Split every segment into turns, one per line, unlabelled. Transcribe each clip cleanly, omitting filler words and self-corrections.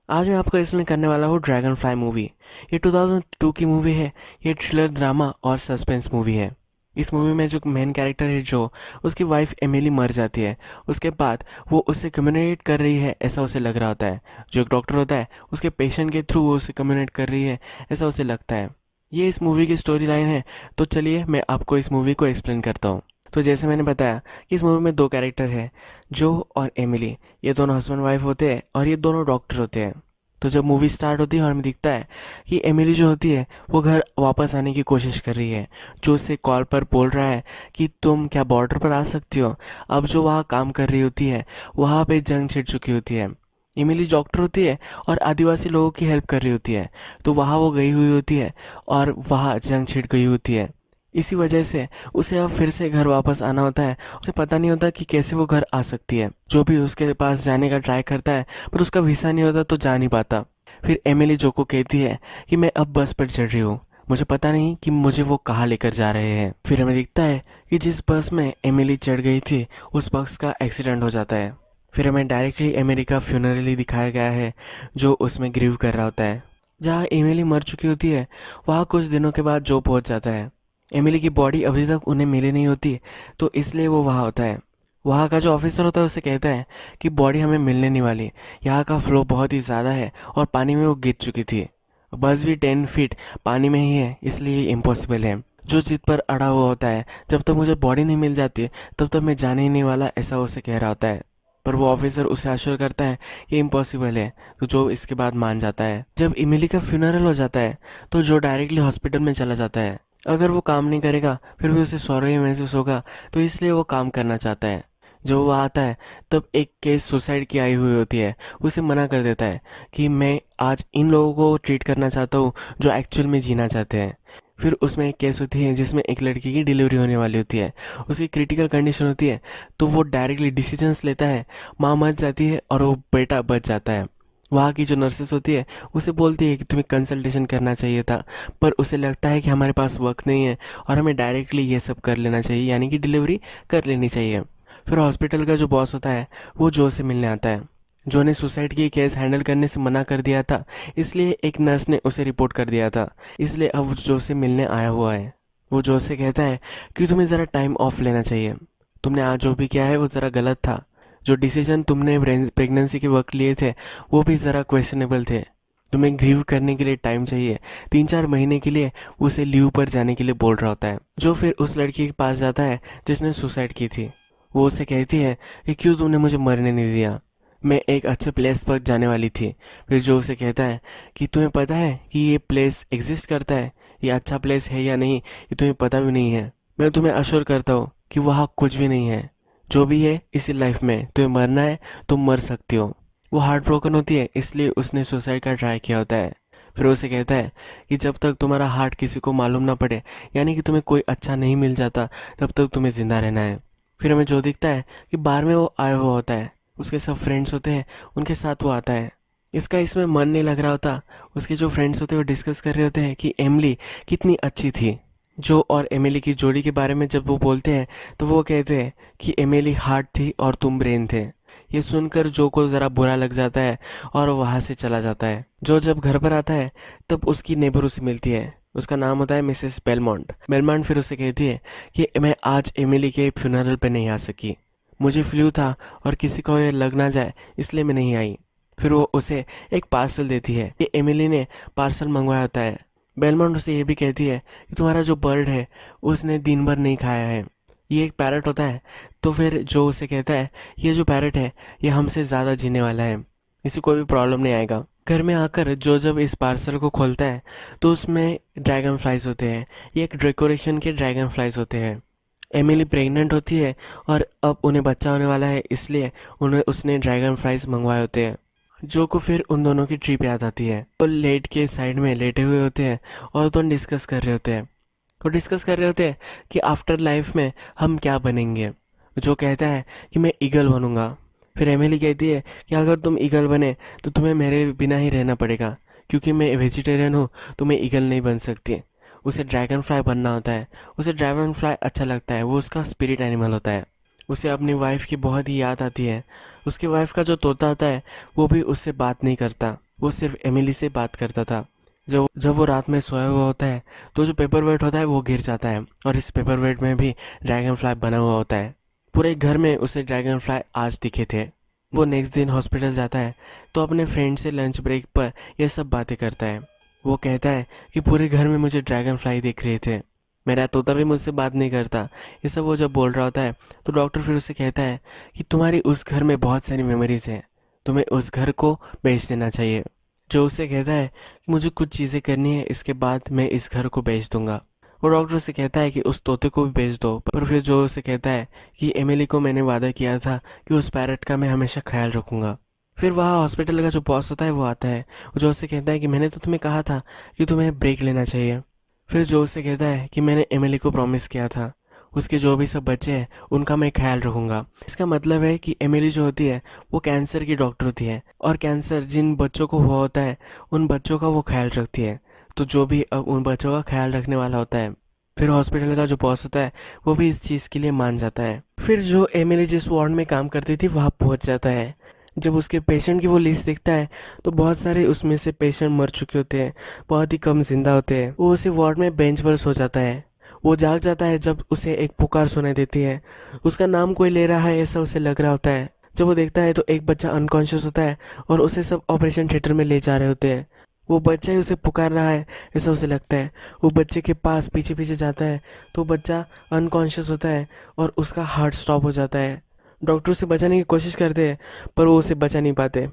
आज मैं आपको इसमें करने वाला हूँ ड्रैगन फ्लाई मूवी। ये 2002 की मूवी है। ये थ्रिलर ड्रामा और सस्पेंस मूवी है। इस मूवी में जो मेन कैरेक्टर है जो उसकी वाइफ एमिली मर जाती है। उसके बाद वो उससे कम्युनिकेट कर रही है ऐसा उसे लग रहा होता है। जो एक डॉक्टर होता है उसके पेशेंट के थ्रू वो उससे कम्युनिकेट कर रही है ऐसा उसे लगता है। ये इस मूवी की स्टोरी लाइन है। तो चलिए मैं आपको इस मूवी को एक्सप्लेन करता हूँ। तो जैसे मैंने बताया कि इस मूवी में दो कैरेक्टर हैं, जो और एमिली। ये दोनों हस्बैंड वाइफ होते हैं और ये दोनों डॉक्टर होते हैं। तो जब मूवी स्टार्ट होती है और हमें दिखता है कि एमिली जो होती है वो घर वापस आने की कोशिश कर रही है। जो उससे कॉल पर बोल रहा है कि तुम क्या बॉर्डर पर आ सकती हो। अब जो वहाँ काम कर रही होती है वहाँ पे जंग छिड़ चुकी होती है। एमिली डॉक्टर होती है और आदिवासी लोगों की हेल्प कर रही होती है। तो वहाँ वो गई हुई होती है और वहाँ जंग छिड़ गई होती है। इसी वजह से उसे अब फिर से घर वापस आना होता है। उसे पता नहीं होता कि कैसे वो घर आ सकती है। जो भी उसके पास जाने का ट्राई करता है पर उसका वीज़ा नहीं होता तो जा नहीं पाता। फिर एमिली जो को कहती है कि मैं अब बस पर चढ़ रही हूँ, मुझे पता नहीं कि मुझे वो कहाँ लेकर जा रहे हैं। फिर हमें दिखता है कि जिस बस में एमिली चढ़ गई थी उस बस का एक्सीडेंट हो जाता है। फिर हमें डायरेक्टली एमिली का फ्यूनरल ही दिखाया गया है, जो उसमें ग्रीव कर रहा होता है। जहाँ एमिली मर चुकी होती है वहाँ कुछ दिनों के बाद जो पहुँच जाता है। एमिली की बॉडी अभी तक उन्हें मिली नहीं होती, तो इसलिए वो वहाँ होता है। वहाँ का जो ऑफिसर होता है उसे कहता है कि बॉडी हमें मिलने नहीं वाली। यहाँ का फ्लो बहुत ही ज़्यादा है और पानी में वो गिर चुकी थी। बस भी 10 फीट पानी में ही है, इसलिए ये इम्पॉसिबल है। जो जिद पर अड़ा हुआ होता है, जब तक मुझे बॉडी नहीं मिल जाती तब तक मैं जाने ही नहीं वाला, ऐसा उसे कह रहा होता है। पर वो ऑफिसर उसे आश्योर करता है ये इम्पॉसिबल है, तो जो इसके बाद मान जाता है। जब इमिली का फ्यूनरल हो जाता है तो जो डायरेक्टली हॉस्पिटल में चला जाता है। अगर वो काम नहीं करेगा फिर भी उसे सॉरी ही महसूस होगा, तो इसलिए वो काम करना चाहता है। जब वो आता है तब एक केस सुसाइड की आई हुई होती है। उसे मना कर देता है कि मैं आज इन लोगों को ट्रीट करना चाहता हूँ जो एक्चुअल में जीना चाहते हैं। फिर उसमें एक केस होती है जिसमें एक लड़की की डिलीवरी होने वाली होती है। उसकी क्रिटिकल कंडीशन होती है, तो वो डायरेक्टली डिसीजंस लेता है। माँ मर जाती है और वो बेटा बच जाता है। वहाँ की जो नर्सेस होती है उसे बोलती है कि तुम्हें कंसल्टेशन करना चाहिए था, पर उसे लगता है कि हमारे पास वक्त नहीं है और हमें डायरेक्टली ये सब कर लेना चाहिए, यानी कि डिलीवरी कर लेनी चाहिए। फिर हॉस्पिटल का जो बॉस होता है वो जो से मिलने आता है। जो ने सुसाइड की केस हैंडल करने से मना कर दिया था, इसलिए एक नर्स ने उसे रिपोर्ट कर दिया था, इसलिए अब वो जो से मिलने आया हुआ है। वो जो से कहता है कि तुम्हें ज़रा टाइम ऑफ लेना चाहिए। तुमने आज जो भी किया है वो ज़रा गलत था। जो डिसीजन तुमने प्रेगनेंसी के वक्त लिए थे वो भी ज़रा क्वेश्चनेबल थे। तुम्हें ग्रीव करने के लिए टाइम चाहिए। 3-4 महीने के लिए उसे लीव पर जाने के लिए बोल रहा होता है। जो फिर उस लड़की के पास जाता है जिसने सुसाइड की थी। वो उससे कहती है कि क्यों तुमने मुझे मरने नहीं दिया, मैं एक अच्छे प्लेस पर जाने वाली थी। फिर जो उसे कहता है कि तुम्हें पता है कि ये प्लेस एग्जिस्ट करता है, ये अच्छा प्लेस है या नहीं ये तुम्हें पता भी नहीं है। मैं तुम्हें अश्योर करता हूँ कि वहाँ कुछ भी नहीं है। जो भी है इसी लाइफ में तुम्हें मरना है, तुम मर सकती हो। वो हार्ट ब्रोकन होती है, इसलिए उसने सुसाइड का ट्राई किया होता है। फिर उसे कहता है कि जब तक तुम्हारा हार्ट किसी को मालूम ना पड़े, यानी कि तुम्हें कोई अच्छा नहीं मिल जाता, तब तक तुम्हें ज़िंदा रहना है। फिर हमें जो दिखता है कि बार में वो आया हुआ होता है, उसके सब फ्रेंड्स होते हैं, उनके साथ वो आता है। इसका इसमें मन नहीं लग रहा होता। उसके जो फ्रेंड्स होते हैं वो डिस्कस कर रहे होते हैं कि एमिली कितनी अच्छी थी। जो और एमिली की जोड़ी के बारे में जब वो बोलते हैं तो वो कहते हैं कि एमिली हार्ट थी और तुम ब्रेन थे। ये सुनकर जो को ज़रा बुरा लग जाता है और वो वहाँ से चला जाता है। जो जब घर पर आता है तब उसकी नेबर उसे मिलती है। उसका नाम होता है मिसेस बेलमोंट। बेलमोंट फिर उसे कहती है कि मैं आज एमिली के फ्यूनरल पे नहीं आ सकी, मुझे फ्लू था और किसी को ये लग ना जाए इसलिए मैं नहीं आई। फिर वो उसे एक पार्सल देती है। ये एमिली ने पार्सल मंगवाया होता है। बेलमोंट उसे ये भी कहती है कि तुम्हारा जो बर्ड है उसने दिन भर नहीं खाया है। ये एक पैरट होता है। तो फिर जो उसे कहता है ये जो पैरट है ये हमसे ज़्यादा जीने वाला है, इसे कोई भी प्रॉब्लम नहीं आएगा। घर में आकर जो जब इस पार्सल को खोलता है तो उसमें ड्रैगन फ्लाइज होते हैं। ये एक डेकोरेशन के ड्रैगन फ्लाइज होते हैं। एमिली प्रेग्नेंट होती है और अब उन्हें बच्चा होने वाला है, इसलिए उन्हें उसने ड्रैगन फ्लाइज मंगवाए होते हैं। जो को फिर उन दोनों की ट्रिप याद आती है। तो लेट के साइड में लेटे हुए होते हैं और दोनों डिस्कस कर रहे होते हैं। वो डिस्कस कर रहे होते हैं कि आफ्टर लाइफ में हम क्या बनेंगे। जो कहता है कि मैं ईगल बनूंगा। फिर एमिली कहती है कि अगर तुम ईगल बने तो तुम्हें मेरे बिना ही रहना पड़ेगा, क्योंकि मैं वेजिटेरियन हूँ तो मैं ईगल नहीं बन सकती। उसे ड्रैगन फ्लाई बनना होता है। उसे ड्रैगन फ्लाई अच्छा लगता है, वो उसका स्पिरिट एनिमल होता है। उसे अपनी वाइफ की बहुत ही याद आती है। उसकी वाइफ का जो तोता होता है वो भी उससे बात नहीं करता। वो सिर्फ एमिली से बात करता था। जब वो रात में सोया हुआ होता है तो जो पेपर वेट होता है वो गिर जाता है और इस पेपर वेट में भी ड्रैगन फ्लाई बना हुआ होता है। पूरे घर में उसे ड्रैगन फ्लाई आज दिखे थे। वो नेक्स्ट दिन हॉस्पिटल जाता है तो अपने फ्रेंड से लंच ब्रेक पर यह सब बातें करता है। वो कहता है कि पूरे घर में मुझे ड्रैगन फ्लाई दिख रहे थे, मेरा तोता भी मुझसे बात नहीं करता। ये सब वो जब बोल रहा होता है तो डॉक्टर फिर उससे कहता है कि तुम्हारी उस घर में बहुत सारी मेमोरीज हैं, तुम्हें उस घर को बेच देना चाहिए। जो उससे कहता है कि मुझे कुछ चीज़ें करनी है, इसके बाद मैं इस घर को बेच दूंगा। वो डॉक्टर से कहता है कि उस तोते को भी बेच दो, पर फिर जो उसे कहता है कि एमिली को मैंने वादा किया था कि उस पैरट का मैं हमेशा ख्याल रखूंगा। फिर वहाँ हॉस्पिटल का जो बॉस होता है वो आता है, जो उससे कहता है कि मैंने तो तुम्हें कहा था कि तुम्हें ब्रेक लेना चाहिए। फिर जो उससे कहता है कि मैंने एमिली को प्रॉमिस किया था उसके जो भी सब बच्चे हैं उनका मैं ख्याल रखूंगा। इसका मतलब है कि एमिली जो होती है वो कैंसर की डॉक्टर होती है और कैंसर जिन बच्चों को हुआ होता है उन बच्चों का वो ख्याल रखती है। तो जो भी अब उन बच्चों का ख्याल रखने वाला होता है, फिर हॉस्पिटल का जो बॉस होता है वो भी इस चीज़ के लिए मान जाता है। फिर जो एमिली जिस वार्ड में काम करती थी वहाँ पहुँच जाता है। जब उसके पेशेंट की वो लिस्ट देखता है तो बहुत सारे उसमें से पेशेंट मर चुके होते हैं, बहुत ही कम जिंदा होते हैं। वो उसी वार्ड में बेंच पर सो जाता है। वो जाग जाता है जब उसे एक पुकार सुनाई देती है। उसका नाम कोई ले रहा है ऐसा उसे लग रहा होता है। जब वो देखता है तो एक बच्चा अनकॉन्शियस होता है और उसे सब ऑपरेशन थिएटर में ले जा रहे होते हैं। वो बच्चा ही उसे पुकार रहा है ऐसा उसे लगता है। वो बच्चे के पास पीछे पीछे जाता है तो बच्चा अनकॉन्शियस होता है और उसका हार्ट स्टॉप हो जाता है। डॉक्टर उसे बचाने की कोशिश करते हैं पर वो उसे बचा नहीं पाते।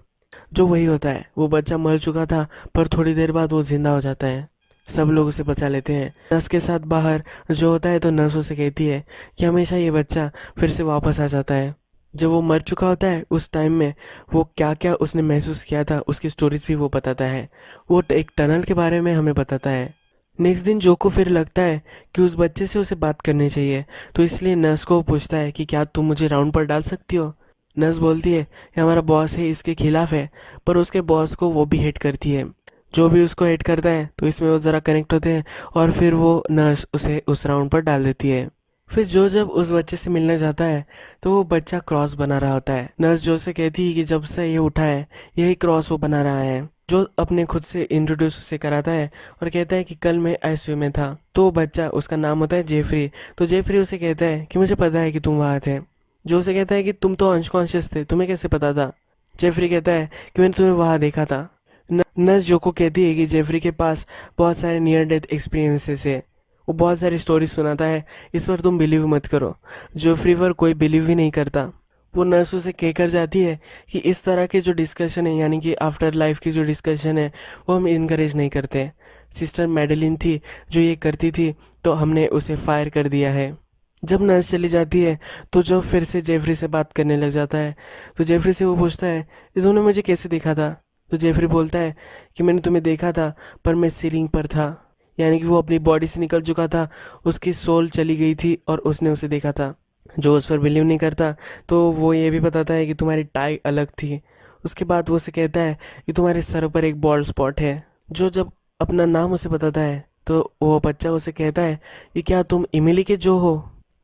जो वही होता है, वो बच्चा मर चुका था पर थोड़ी देर बाद वो जिंदा हो जाता है। सब लोग उसे बचा लेते हैं। नर्स के साथ बाहर जो होता है तो नर्स उसे कहती है कि हमेशा ये बच्चा फिर से वापस आ जाता है। जब वो मर चुका होता है उस टाइम में वो क्या क्या उसने महसूस किया था उसकी स्टोरीज भी वो बताता है। वो एक टनल के बारे में हमें बताता है। नेक्स्ट दिन जो को फिर लगता है कि उस बच्चे से उसे बात करनी चाहिए, तो इसलिए नर्स को पूछता है कि क्या तुम मुझे राउंड पर डाल सकती हो। नर्स बोलती है कि हमारा बॉस है इसके खिलाफ है, पर उसके बॉस को वो भी हेट करती है। जो भी उसको हेट करता है तो इसमें वो ज़रा कनेक्ट होते हैं और फिर वो नर्स उसे उस राउंड पर डाल देती है। फिर जो जब उस बच्चे से मिलने जाता है तो वो बच्चा क्रॉस बना रहा होता है। नर्स जो से कहती है कि जब से ये उठा है यही क्रॉस वो बना रहा है। जो अपने खुद से इंट्रोड्यूस उसे कराता है और कहता है कि कल मैं आईसीयू में था। तो वो बच्चा, उसका नाम होता है जेफरी, तो जेफरी उसे कहता है कि मुझे पता है कि तुम वहाँ थे। जो उसे कहता है कि तुम तो अनकॉन्शियस थे, तुम्हें कैसे पता था। जेफरी कहता है कि मैंने तुम्हें वहाँ देखा था। नर्स जो को कहती है कि जेफरी के पास बहुत सारे नियर डेथ एक्सपीरियंसेस है, वो बहुत सारी स्टोरी सुनाता है, इस पर तुम बिलीव मत करो। जेफरी पर कोई बिलीव ही नहीं करता। वो नर्स उसे कहकर जाती है कि इस तरह के जो डिस्कशन है यानी कि आफ्टर लाइफ की जो डिस्कशन है वो हम इनकरेज नहीं करते। सिस्टर मेडलिन थी जो ये करती थी तो हमने उसे फायर कर दिया है। जब नर्स चली जाती है तो जो फिर से जेफरी से बात करने लग जाता है। तो जेफरी से वो पूछता है कि तुमने मुझे कैसे देखा था। तो जेफरी बोलता है कि मैंने तुम्हें देखा था पर मैं सीलिंग पर था, यानी कि वो अपनी बॉडी से निकल चुका था, उसकी सोल चली गई थी और उसने उसे देखा था। जो उस पर बिलीव नहीं करता तो वो ये भी बताता है कि तुम्हारी टाई अलग थी। उसके बाद वो उसे कहता है कि तुम्हारे सर पर एक बॉल्ड स्पॉट है। जो जब अपना नाम उसे बताता है तो वो बच्चा उसे कहता है कि क्या तुम इमिली के जो हो।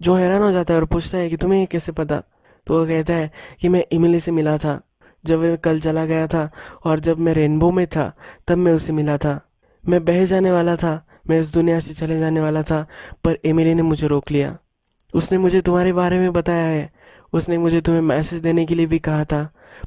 जो हैरान हो जाता है और पूछता है कि तुम्हें ये कैसे पता। तो वो कहता है कि मैं इमिली से मिला था जब मैं कल चला गया था, और जब मैं रेनबो में था तब मैं उसे मिला था। मैं बह जाने वाला था, मैं इस दुनिया से चले जाने वाला था, पर एमिली ने मुझे रोक लिया। उसने मुझे तुम्हारे बारे में बताया है, उसने मुझे तुम्हें मैसेज देने के लिए भी कहा था,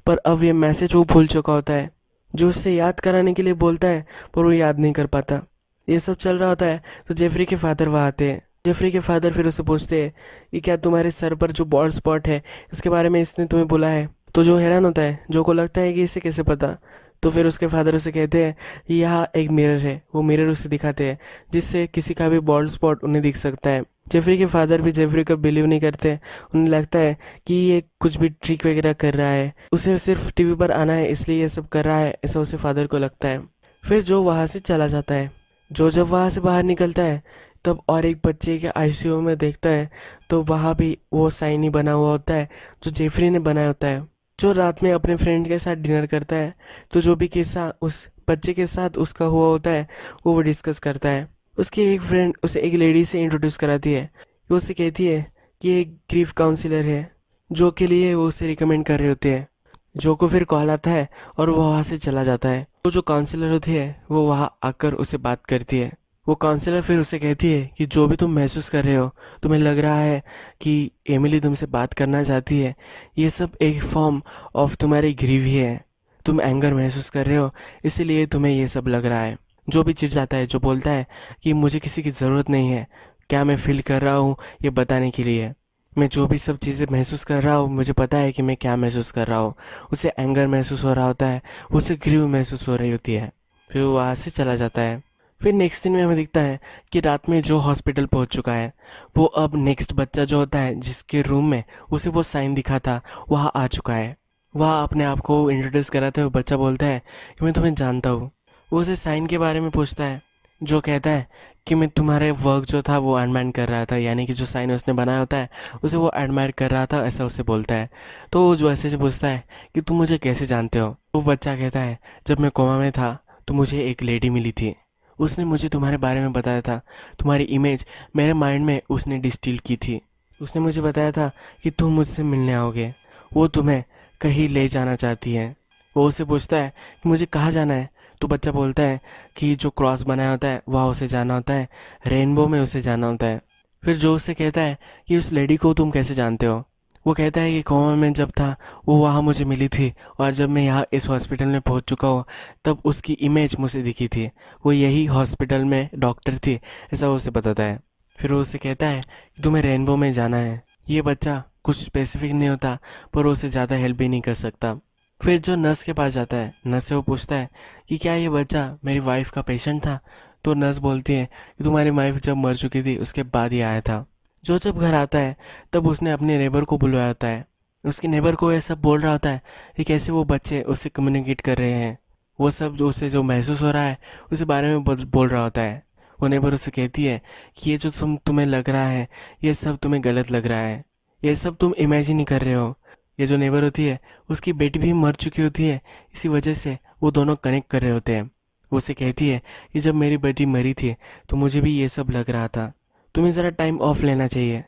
पर अब ये मैसेज वो भूल चुका होता है। जो उससे याद कराने के लिए बोलता है पर वो याद नहीं कर पाता। ये सब चल रहा होता है तो जेफरी के फादर वहाँ आते हैं। जेफरी के फादर फिर उसे पूछते हैं कि क्या तुम्हारे सर पर जो बॉल्ड स्पॉट है इसके बारे में इसने तुम्हें बोला है। तो जो हैरान होता है, जो को लगता है कि इसे कैसे पता। तो फिर उसके फादर उसे कहते हैं यहाँ एक मिरर है। वो मिरर उसे दिखाते हैं जिससे किसी का भी बॉल्ड स्पॉट उन्हें दिख सकता है। जेफरी के फादर भी जेफरी को बिलीव नहीं करते। उन्हें लगता है कि ये कुछ भी ट्रिक वगैरह कर रहा है, उसे सिर्फ टीवी पर आना है इसलिए ये सब कर रहा है, ऐसा उसे फादर को लगता है। फिर जो वहाँ से चला जाता है। जो जब वहाँ से बाहर निकलता है तब और एक बच्चे के आईसीयू में देखता है तो वहाँ भी वो साइन ही बना हुआ होता है जो जेफरी ने बनाया होता है। जो रात में अपने फ्रेंड के साथ डिनर करता है तो जो भी किस्सा उस बच्चे के साथ उसका हुआ होता है वो डिस्कस करता है। उसकी एक फ्रेंड उसे एक लेडी से इंट्रोड्यूस कराती है। वो उसे कहती है कि एक ग्रीफ काउंसलर है जो के लिए वो उसे रिकमेंड कर रहे होते हैं। जो को फिर कॉल आता है और वो वहाँ से चला जाता है। वो जो काउंसलर होती है वो वहाँ आकर उसे बात करती है। वो काउंसलर फिर उसे कहती है कि जो भी तुम महसूस कर रहे हो, तुम्हें लग रहा है कि एमिली तुमसे बात करना चाहती है, ये सब एक फॉर्म ऑफ तुम्हारी ग्रीव ही है। तुम एंगर महसूस कर रहे हो, इसीलिए तुम्हें ये सब लग रहा है। जो भी चिढ़ जाता है, जो बोलता है कि मुझे किसी की ज़रूरत नहीं है, क्या मैं फील कर रहा हूँ ये बताने के लिए, मैं जो भी सब चीज़ें महसूस कर रहा हूँ मुझे पता है कि मैं क्या महसूस कर रहा हूँ। उसे एंगर महसूस हो रहा होता है, उसे ग्रीव महसूस हो रही होती है। फिर वो वहाँ से चला जाता है। फिर नेक्स्ट दिन में हमें दिखता है कि रात में जो हॉस्पिटल पहुंच चुका है, वो अब नेक्स्ट बच्चा जो होता है जिसके रूम में उसे वो साइन दिखा था, वहाँ आ चुका है। वह अपने आप को इंट्रोड्यूस कराते हुए बच्चा बोलता है कि मैं तुम्हें जानता हूँ। वो उसे साइन के बारे में पूछता है, जो कहता है कि मैं तुम्हारे वर्क जो था वो एडमायर कर रहा था, यानी कि जो साइन उसने बनाया होता है उसे वो एडमायर कर रहा था, ऐसा उसे बोलता है। तो वो जो ऐसे से पूछता है कि तुम मुझे कैसे जानते हो। वो बच्चा कहता है, जब मैं कोमा में था तो मुझे एक लेडी मिली थी, उसने मुझे तुम्हारे बारे में बताया था, तुम्हारी इमेज मेरे माइंड में उसने डिस्टिल की थी। उसने मुझे बताया था कि तुम मुझसे मिलने आओगे, वो तुम्हें कहीं ले जाना चाहती है। वो उसे पूछता है कि मुझे कहाँ जाना है। तो बच्चा बोलता है कि जो क्रॉस बनाया होता है वहाँ उसे जाना होता है, रेनबो में उसे जाना होता है। फिर जो उससे कहता है कि उस लेडी को तुम कैसे जानते हो। वो कहता है कि कोमा में जब था वो वहाँ मुझे मिली थी, और जब मैं यहाँ इस हॉस्पिटल में पहुँच चुका हूँ तब उसकी इमेज मुझे दिखी थी, वो यही हॉस्पिटल में डॉक्टर थी, ऐसा वो उसे बताता है। फिर वो उसे कहता है कि तुम्हें रेनबो में जाना है। ये बच्चा कुछ स्पेसिफिक नहीं होता, पर वो उसे ज़्यादा हेल्प भी नहीं कर सकता। फिर जो नर्स के पास जाता है, नर्स से वो पूछता है कि क्या ये बच्चा मेरी वाइफ का पेशेंट था। तो नर्स बोलती है कि तुम्हारी वाइफ जब मर चुकी थी उसके बाद ही आया था। जो जब घर आता है तब उसने अपने नेबर को बुलाया होता है। उसके नेबर को ये सब बोल रहा होता है कि कैसे वो बच्चे उससे कम्युनिकेट कर रहे हैं, वो सब जो उसे जो महसूस हो रहा है उस बारे में बोल रहा होता है। वो नेबर उससे कहती है कि ये जो तुम्हें लग रहा है ये सब तुम्हें गलत लग रहा है, ये सब तुम इमेजिन ही कर रहे हो। ये जो नेबर होती है उसकी बेटी भी मर चुकी होती है, इसी वजह से वो दोनों कनेक्ट कर रहे होते हैं। वो उसे कहती है कि जब मेरी बेटी मरी थी तो मुझे भी ये सब लग रहा था, तुम्हें ज़रा टाइम ऑफ लेना चाहिए,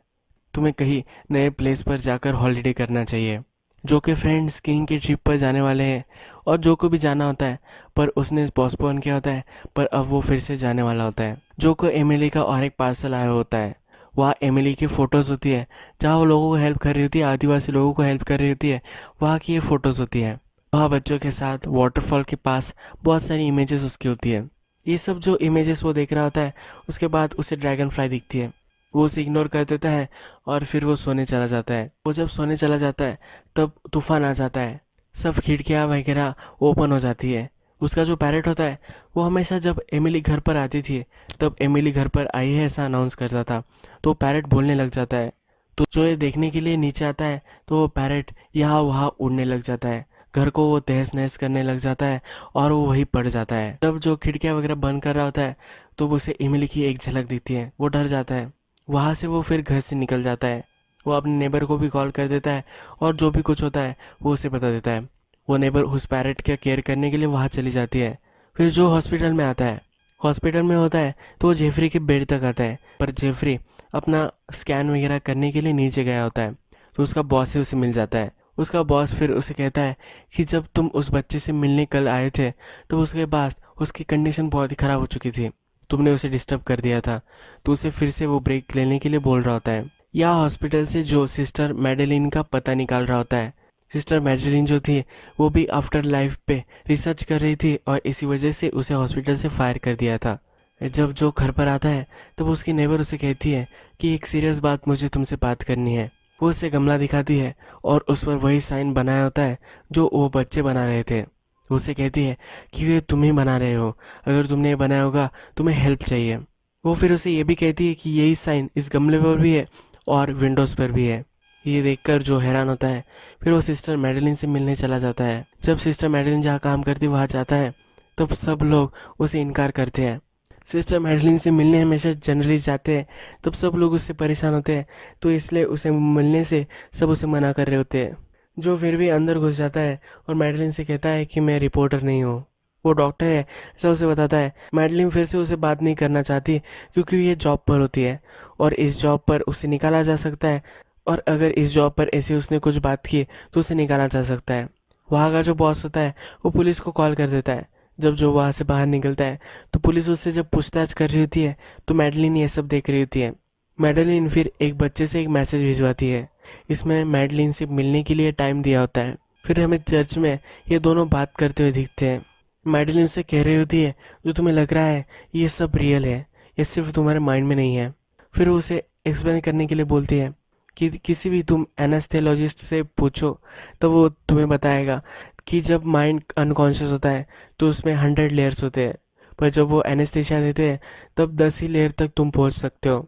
तुम्हें कहीं नए प्लेस पर जाकर हॉलीडे करना चाहिए। जो के फ्रेंड स्कीइंग की ट्रिप पर जाने वाले हैं, और जो को भी जाना होता है पर उसने पोस्टपोन किया होता है, पर अब वो फिर से जाने वाला होता है। जो को एमिली का और एक पार्सल आया होता है, वहाँ एमिली की फ़ोटोज़ होती है जहाँ वो लोगों को हेल्प कर रही होती है, आदिवासी लोगों को हेल्प कर रही होती है, वहाँ की ये फ़ोटोज़ होती है। वहाँ बच्चों के साथ वाटरफॉल के पास बहुत सारी इमेजेस उसकी होती है। ये सब जो इमेजेस वो देख रहा होता है, उसके बाद उसे ड्रैगन फ्लाई दिखती है। वो उसे इग्नोर कर देता है और फिर वो सोने चला जाता है। वो जब सोने चला जाता है तब तूफान आ जाता है, सब खिड़कियाँ वगैरह ओपन हो जाती है। उसका जो पैरेट होता है वो हमेशा जब एमिली घर पर आती थी तब एमिली घर पर आई है ऐसा अनाउंस करता था, तो पैरेट बोलने लग जाता है। तो जो ये देखने के लिए नीचे आता है तो वो पैरेट यहाँ वहाँ उड़ने लग जाता है, घर को वो तहस नहस करने लग जाता है और वो वहीं पड़ जाता है। जब जो खिड़कियाँ वगैरह बंद कर रहा होता है तो उसे एमिली की एक झलक दिखती है, वो डर जाता है। वहाँ से वो फिर घर से निकल जाता है। वो अपने नेबर को भी कॉल कर देता है और जो भी कुछ होता है वो उसे बता देता है। वो नेबर उस पैरेट का केयर करने के लिए वहाँ चली जाती है। फिर जो हॉस्पिटल में आता है, हॉस्पिटल में होता है तो वो जेफरी के बेड तक आता है, पर जेफरी अपना स्कैन वगैरह करने के लिए नीचे गया होता है। तो उसका बॉस ही उसे मिल जाता है। उसका बॉस फिर उसे कहता है कि जब तुम उस बच्चे से मिलने कल आए थे तो उसके बाद उसकी कंडीशन बहुत ही ख़राब हो चुकी थी, तुमने उसे डिस्टर्ब कर दिया था। तो उसे फिर से वो ब्रेक लेने के लिए बोल रहा होता है। या हॉस्पिटल से जो सिस्टर मैडेलिन का पता निकाल रहा होता है। सिस्टर मैडेलिन जो थी वो भी आफ्टर लाइफ पे रिसर्च कर रही थी और इसी वजह से उसे हॉस्पिटल से फायर कर दिया था। जब जो घर पर आता है तब उसकी नेबर उसे कहती है कि एक सीरियस बात मुझे तुमसे बात करनी है। वो उसे गमला दिखाती है और उस पर वही साइन बनाया होता है जो वो बच्चे बना रहे थे। वो उसे कहती है कि ये तुम ही बना रहे हो, अगर तुमने ये बनाया होगा तुम्हें हेल्प चाहिए। वो फिर उसे ये भी कहती है कि यही साइन इस गमले पर भी है और विंडोज़ पर भी है। ये देखकर जो हैरान होता है, फिर वो सिस्टर मैडेलिन से मिलने चला जाता है। जब सिस्टर मैडेलिन जहाँ काम करती है वहाँ जाता है तब सब लोग उसे इनकार करते हैं। सिस्टर मैडेलिन से मिलने हमेशा जर्नलिस्ट जाते हैं, तब सब लोग उससे परेशान होते हैं, तो इसलिए उसे मिलने से सब उसे मना कर रहे होते हैं। जो फिर भी अंदर घुस जाता है और मैडेलिन से कहता है कि मैं रिपोर्टर नहीं हूँ, वो डॉक्टर है, ऐसा उसे बताता है। मैडेलिन फिर से उसे बात नहीं करना चाहती क्योंकि ये जॉब पर होती है और इस जॉब पर उसे निकाला जा सकता है, और अगर इस जॉब पर ऐसे उसने कुछ बात की तो उसे निकाला जा सकता है। वहाँ का जो बॉस होता है वो पुलिस को कॉल कर देता है। जब जो वहाँ से बाहर निकलता है तो पुलिस उससे जब पूछताछ कर रही होती है तो मैडलिन ये सब देख रही होती है। मैडलिन फिर एक बच्चे से एक मैसेज भिजवाती है। इसमें मैडलिन से मिलने के लिए टाइम दिया होता है। फिर हमें चर्च में ये दोनों बात करते हुए दिखते हैं। मैडलिन से कह रही होती है जो तुम्हें लग रहा है ये सब रियल है, ये सिर्फ तुम्हारे माइंड में नहीं है। फिर वो उसे एक्सप्लेन करने के लिए बोलती है कि किसी भी तुम एनेस्थेलॉजिस्ट से पूछो तो वो तुम्हें बताएगा कि जब माइंड अनकॉन्शियस होता है तो उसमें 100 लेयर्स होते हैं, पर जब वो एनेस्थेशिया देते हैं तब 10 ही लेयर तक तुम पहुंच सकते हो।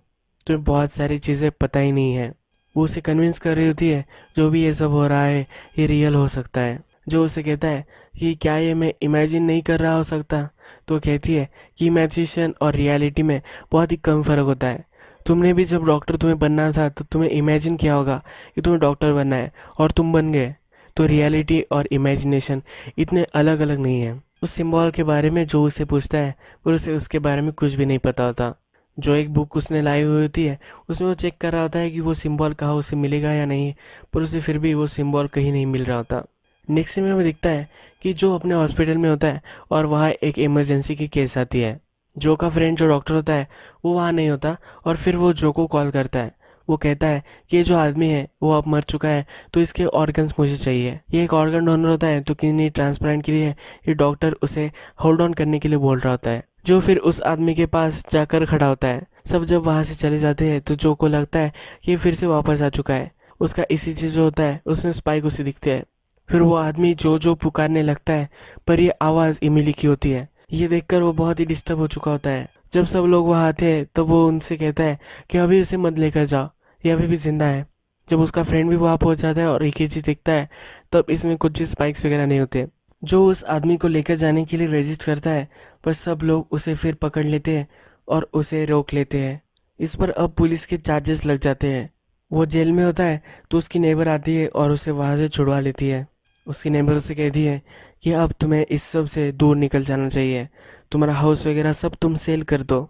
तुम्हें बहुत सारी चीज़ें पता ही नहीं है। वो उसे कन्विंस कर रही होती है जो भी ये सब हो रहा है ये रियल हो सकता है। जो उसे कहता है कि क्या ये मैं इमेजिन नहीं कर रहा हो सकता, तो कहती है कि इमेजिनेशन और रियलिटी में बहुत ही कम फ़र्क होता है। तुमने भी जब डॉक्टर तुम्हें बनना था तो तुम्हें इमेजिन किया होगा कि तुम्हें डॉक्टर बनना है और तुम बन गए। तो रियलिटी और इमेजिनेशन इतने अलग अलग नहीं है। उस सिंबल के बारे में जो उसे पूछता है पर उसे उसके बारे में कुछ भी नहीं पता होता। जो एक बुक उसने लाई हुई होती है उसमें वो चेक कर रहा होता है कि वो सिंबल कहाँ उसे मिलेगा या नहीं, पर उसे फिर भी वो सिंबल कहीं नहीं मिल रहा होता। नेक्स्ट सीन में हमें दिखता है कि जो अपने हॉस्पिटल में होता है और वहाँ एक इमरजेंसी की केस आती है। जो का फ्रेंड जो डॉक्टर होता है वो वहाँ नहीं होता और फिर वो जो को कॉल करता है। वो कहता है कि ये जो आदमी है वो अब मर चुका है तो इसके ऑर्गन्स मुझे चाहिए। ये एक ऑर्गन डोनर होता है तो किडनी ट्रांसप्लांट के लिए ये डॉक्टर उसे होल्ड ऑन करने के लिए बोल रहा होता है। जो फिर उस आदमी के पास जाकर खड़ा होता है। सब जब वहाँ से चले जाते हैं तो जो को लगता है कि ये फिर से वापस आ चुका है। उसका इसी चीज़ जो होता है उसमें स्पाइक उसे दिखते हैं। फिर वो आदमी जो पुकारने लगता है पर ये आवाज़ इमिली की होती है। ये देखकर वो बहुत ही डिस्टर्ब हो चुका होता है। जब सब लोग वहाँ आते हैं तब वो उनसे कहता है कि अभी उसे मत लेकर जाओ, ये अभी भी जिंदा है। जब उसका फ्रेंड भी वहाँ पहुँच जाता है और एक ही चीज़ दिखता है तब इसमें कुछ भी स्पाइक्स वगैरह नहीं होते। जो उस आदमी को लेकर जाने के लिए रेजिस्ट करता है पर सब लोग उसे फिर पकड़ लेते हैं और उसे रोक लेते हैं। इस पर अब पुलिस के चार्जेस लग जाते हैं। वो जेल में होता है तो उसकी नेबर आती है और उसे वहाँ से छुड़वा लेती है। उसकी नेबर उसे कहती है कि अब तुम्हें इस सब से दूर निकल जाना चाहिए, तुम्हारा हाउस वगैरह सब तुम सेल कर दो।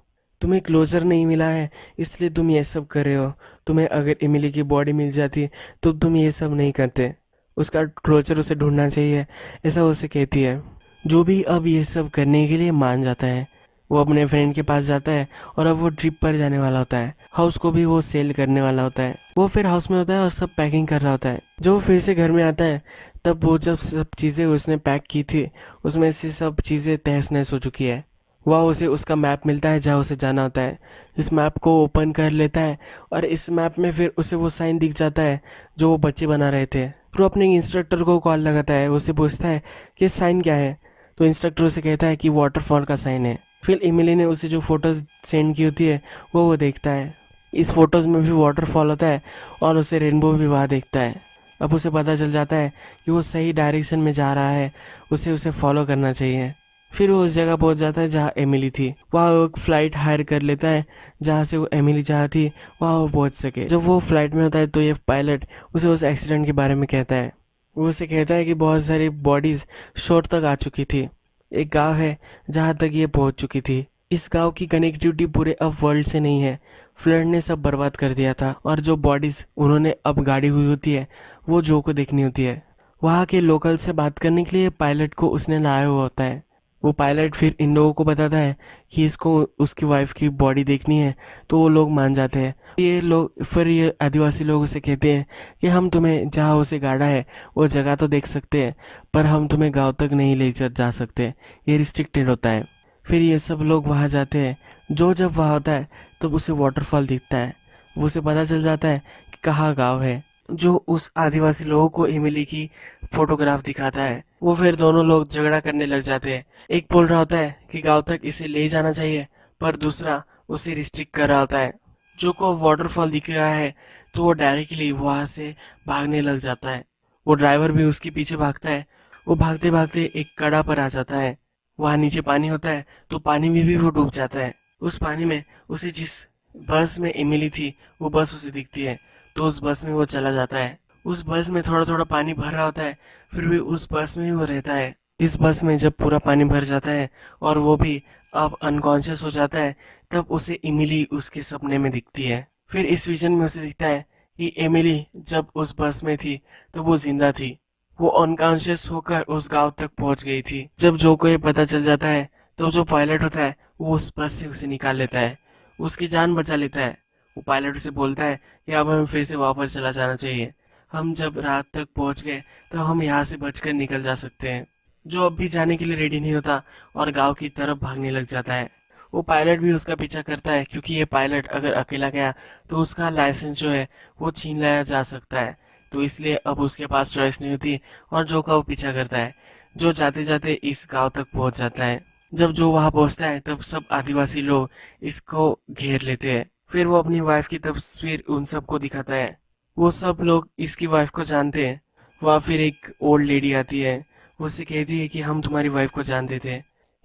तुम्हें क्लोजर नहीं मिला है इसलिए तुम ये सब कर रहे हो। तुम्हें अगर इमिली की बॉडी मिल जाती तो तुम ये सब नहीं करते। उसका क्लोजर उसे ढूंढना चाहिए, ऐसा उसे कहती है। जो भी अब ये सब करने के लिए मान जाता है। वो अपने फ्रेंड के पास जाता है और अब वो ट्रिप पर जाने वाला होता है। हाउस को भी वो सेल करने वाला होता है। वो फिर हाउस में होता है और सब पैकिंग कर रहा होता है। जब वो फिर से घर में आता है तब वो जब सब चीज़ें उसने पैक की थी उसमें से सब चीज़ें तहस नहस हो चुकी है। वह उसे उसका मैप मिलता है जहाँ उसे जाना होता है। इस मैप को ओपन कर लेता है और इस मैप में फिर उसे वो साइन दिख जाता है जो वो बच्चे बना रहे थे। फिर वो अपने इंस्ट्रक्टर को कॉल लगाता है, उससे पूछता है कि साइन क्या है। तो इंस्ट्रक्टर उसे कहता है कि वाटरफॉल का साइन है। फिर इमिली ने उसे जो फोटोज सेंड की होती है वो देखता है। इस फोटोज में भी वाटरफॉल होता है और उसे रेनबो भी वहाँ देखता है। अब उसे पता चल जाता है कि वो सही डायरेक्शन में जा रहा है, उसे उसे फॉलो करना चाहिए। फिर वो उस जगह पहुंच जाता है जहाँ एमिली थी। वहाँ वो एक फ़्लाइट हायर कर लेता है जहाँ से वो एमिली जहाँ थी वहाँ वो पहुंच सके। जब वो फ्लाइट में होता है तो ये पायलट उसे उस एक्सीडेंट के बारे में कहता है। वो उसे कहता है कि बहुत सारी बॉडीज़ शोर तक आ चुकी थी। एक गांव है जहाँ तक ये पहुँच चुकी थी। इस गांव की कनेक्टिविटी पूरे अब वर्ल्ड से नहीं है। फ्लड ने सब बर्बाद कर दिया था और जो बॉडीज़ उन्होंने अब गाड़ी हुई होती है वो जो को देखनी होती है। वहाँ के लोकल से बात करने के लिए पायलट को उसने लाया हुआ होता है। वो पायलट फिर इन लोगों को बताता है कि इसको उसकी वाइफ की बॉडी देखनी है, तो वो लोग मान जाते हैं। ये आदिवासी लोग उसे कहते हैं कि हम तुम्हें जहाँ उसे गाड़ा है वो जगह तो देख सकते हैं पर हम तुम्हें गांव तक नहीं ले जा सकते, ये रिस्ट्रिक्टेड होता है। फिर ये सब लोग वहाँ जाते हैं। जो जब वहाँ होता है तब उसे वाटरफॉल दिखता है। वो उसे पता चल जाता है कि कहाँ गाँव है। जो उस आदिवासी लोगों को इमिली की फोटोग्राफ दिखाता है। वो फिर दोनों लोग झगड़ा करने लग जाते हैं। एक बोल रहा होता है कि गांव तक इसे ले जाना चाहिए पर दूसरा उसे रिस्ट्रिक्ट कर रहा होता है। जो को वाटरफॉल दिख रहा है तो वो डायरेक्टली वहां से भागने लग जाता है। वो ड्राइवर भी उसके पीछे भागता है। वो भागते भागते एक कड़ा पर आ जाता है। वहाँ नीचे पानी होता है तो पानी में भी वो डूब जाता है। उस पानी में उसे जिस बस में इमिली थी वो बस उसे दिखती है तो उस बस में वो चला जाता है। उस बस में थोड़ा थोड़ा पानी भर रहा होता है, फिर भी उस बस में ही वो रहता है। इस बस में जब पूरा पानी भर जाता है और वो भी अब अनकॉन्शियस हो जाता है तब उसे इमिली उसके सपने में दिखती है। फिर इस विजन में उसे दिखता है कि एमिली जब उस बस में थी तो वो जिंदा थी। वो अनकॉन्शियस होकर उस गांव तक पहुंच गई थी। जब जो को ये पता चल जाता है तो जो पायलट होता है वो उस बस से उसे निकाल लेता है, उसकी जान बचा लेता है। वो पायलट उसे बोलता है कि अब हमें फिर से वापस चला जाना चाहिए। हम जब रात तक पहुंच गए तो हम यहाँ से बचकर निकल जा सकते हैं। जो अब भी जाने के लिए रेडी नहीं होता और गांव की तरफ भागने लग जाता है। वो पायलट भी उसका पीछा करता है क्योंकि ये पायलट अगर अकेला गया तो उसका लाइसेंस जो है वो छीन लिया जा सकता है। तो इसलिए अब उसके पास चॉइस नहीं होती और जो का वो पीछा करता है। जो जाते जाते इस गांव तक पहुंच जाता है। जब जो वहां पहुंचता है तब सब आदिवासी लोग इसको घेर लेते हैं। फिर वो अपनी वाइफ की तस्वीर उन सबको दिखाता है। वो सब लोग इसकी वाइफ को जानते हैं। वहाँ फिर एक ओल्ड लेडी आती है। वो उससे कहती है कि हम तुम्हारी वाइफ को जानते थे,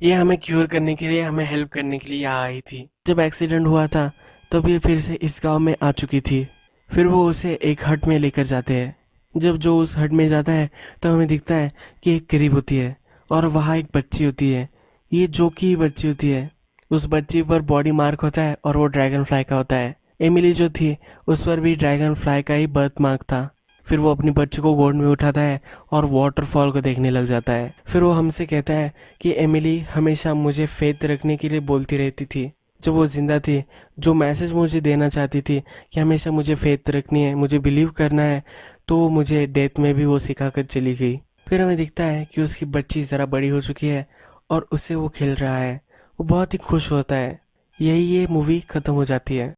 ये हमें क्योर करने के लिए, हमें हेल्प करने के लिए यहाँ आई थी। जब एक्सीडेंट हुआ था तब ये फिर से इस गांव में आ चुकी थी। फिर वो उसे एक हट में लेकर जाते हैं। जब जो उस हट में जाता है तब हमें दिखता है कि एक करीब होती है और वहाँ एक बच्ची होती है। ये जो की बच्ची होती है। उस बच्ची पर बॉडी मार्क होता है और वो ड्रैगन फ्लाई का होता है। एमिली जो थी उस पर भी ड्रैगन फ्लाई का ही बर्थ मार्क था। फिर वो अपनी बच्ची को गोद में उठाता है और वाटरफॉल को देखने लग जाता है। फिर वो हमसे कहता है कि एमिली हमेशा मुझे फेथ रखने के लिए बोलती रहती थी जब वो जिंदा थी। जो मैसेज मुझे देना चाहती थी कि हमेशा मुझे फेथ रखनी है, मुझे बिलीव करना है, तो वो मुझे डेथ में भी वो सिखा कर चली गई। फिर हमें दिखता है कि उसकी बच्ची ज़रा बड़ी हो चुकी है और उससे वो खेल रहा है। वो बहुत ही खुश होता है। यही ये मूवी ख़त्म हो जाती है।